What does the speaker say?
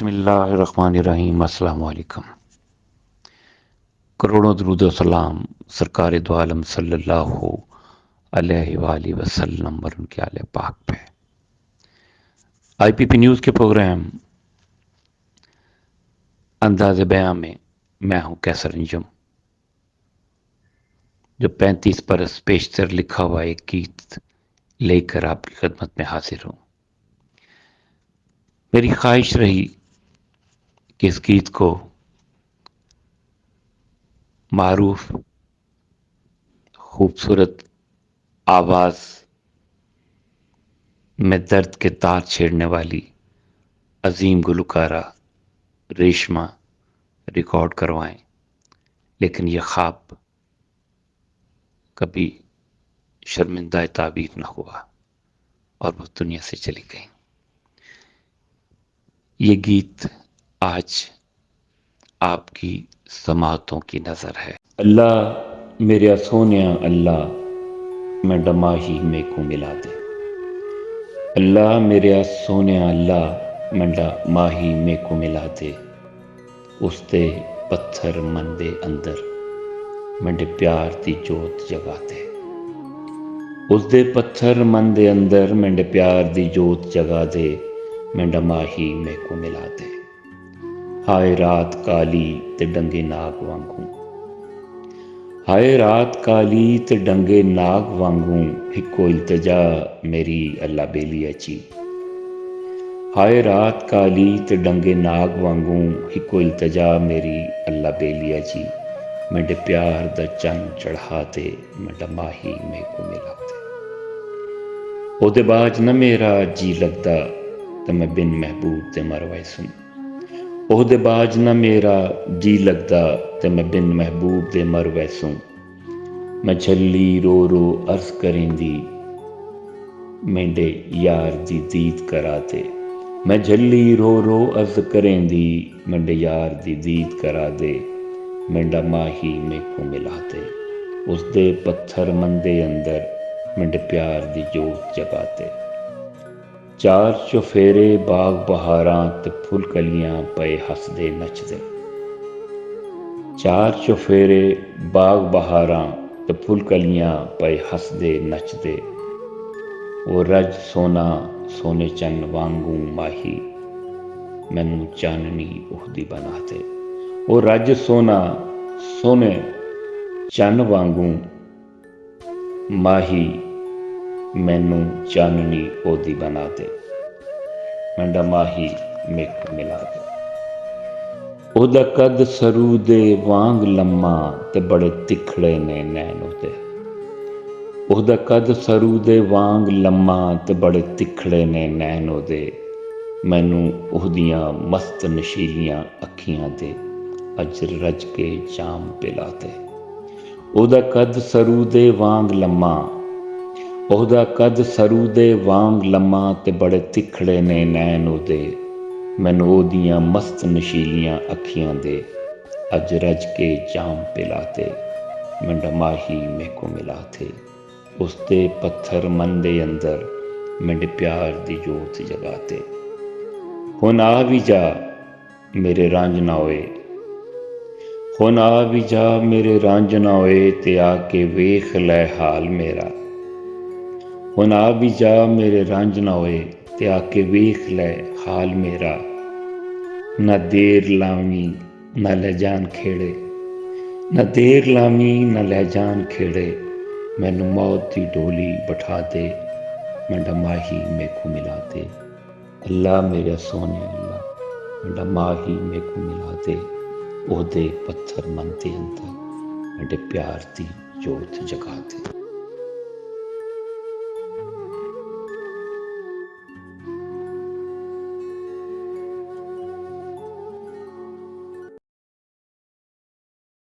बिस्मिल्लाहिर्रहमानिर्रहीम। अस्सलाम वालेकुम। करोड़ों दरूद व सलाम सरकार दो आलम सल्लल्लाहु अलैहि वसल्लम और उनके आले पाक पे। IPP न्यूज़ के प्रोग्राम अंदाज़ बयां में मैं हूं कैसर अंजुम, जो 35 बरस पेशतर लिखा हुआ एक गीत लेकर आपकी खिदमत में हाजिर हूं। मेरी ख्वाहिश रही कि इस गीत को मारूफ खूबसूरत आवाज़ में दर्द के तार छेड़ने वाली अजीम गुलकारा रेशमा रिकॉर्ड करवाएं, लेकिन यह ख्वाब कभी शर्मिंदा ताबीर न हुआ और वो दुनिया से चली गई। ये गीत आज आपकी समातों की नज़र है। अल्लाह मेरे सोनिया अल्लाह मैं डमाही में को मिला दे। अल्लाह मेरे सोनिया अल्लाह मैं डमाही में को मिला दे। उसते पत्थर मन दे अंदर मैंने प्यार दी जोत जगा दे। उसदे पत्थर मन दे अंदर मैंने प्यार दी जोत जगा दे। मैं डमाही में को मिला दे। हाय रात काली ते डंगे नाग वांगू, हाय रात काली ते डंगे नाग वांगू हिको इल्तजा मेरी अल्लाह बेलिया ची। हाय रात काली ते डंगे नाग वांगू हिको इल्तजा मेरी अल्लाह बेलिया जी। मेरे प्यार दा चन चढ़ा दे मैं डमाही में को मिला दे। ओदे बाज न मेरा जी लगदा ते मैं बिन महबूब दे मर वैसूं। ओहदे बाज न मेरा जी लगदा ते मैं बिन महबूब दे मर वैसूं। मैं झल्ली रो रो अर्ज करेंदी मेंडे यार दी दीद करा दे। मैं झल्ली रो रो अर्ज करेंदी मेंडे यार दी दीद करा दे। मेंडा माही में को मिला दे। उसदे पत्थर मंदे अंदर मेंडे प्यार दी जोत जगा दे। चार चुफेरे बाग बहारां ते फुल कलियां पे हसदे नचदे। चार चुफेरे बाग बहारां ते फुल कलियां पे हसदे नचदे। वो रज सोना सोने चन वांगू माही मैनू चाननी उहदी बना दे। वो रज सोना सोने चन वांगू माही मैनू चाननी ओदी बना दे। मैं माही मेक मिला दे। ओदा कद सरू दे वांग लम्मा ते बड़े तिखड़े ने नैन ओदे। ओदा कद सरू दे वांग लम्मा ते बड़े तिखड़े ने नैन ओदे। मैनू ओहदियां मस्त नशीलियां अखियां दे अज रज के जाम पिला दे। ओदा कद सरू दे वांग लम्मा, ओहदा कद सरू दे वांग लम्मा ते बड़े तिखड़े ने नैन ओदे। मैनू ओहदियां मस्त नशीलियां अखियां दे अज रज के जाम पिला दे। मैं डमाही में को मिला थे। उसते पत्थर मन दे अंदर मेरे प्यार दी जोत जगा दे। हुण आ भी जा मेरे रांझना होए, हुण आ भी जा मेरे रांझना होए ते आके वेख लै हाल मेरा। हुण आ भी जा मेरे रांझना होए ते आके वेख लै हाल मेरा। न देर लावी न लै जान खेड़े, न देर लावी न लै जान खेड़े। मैनू मौत दी डोली बैठा दे मैं डमाही में को मिला दे। अल्लाह मेरे सोने अल्लाह मैं डमाही में को मिला दे। ओहदे पत्थर मन दे अंदर मेरे प्यार दी जोत जगा दे।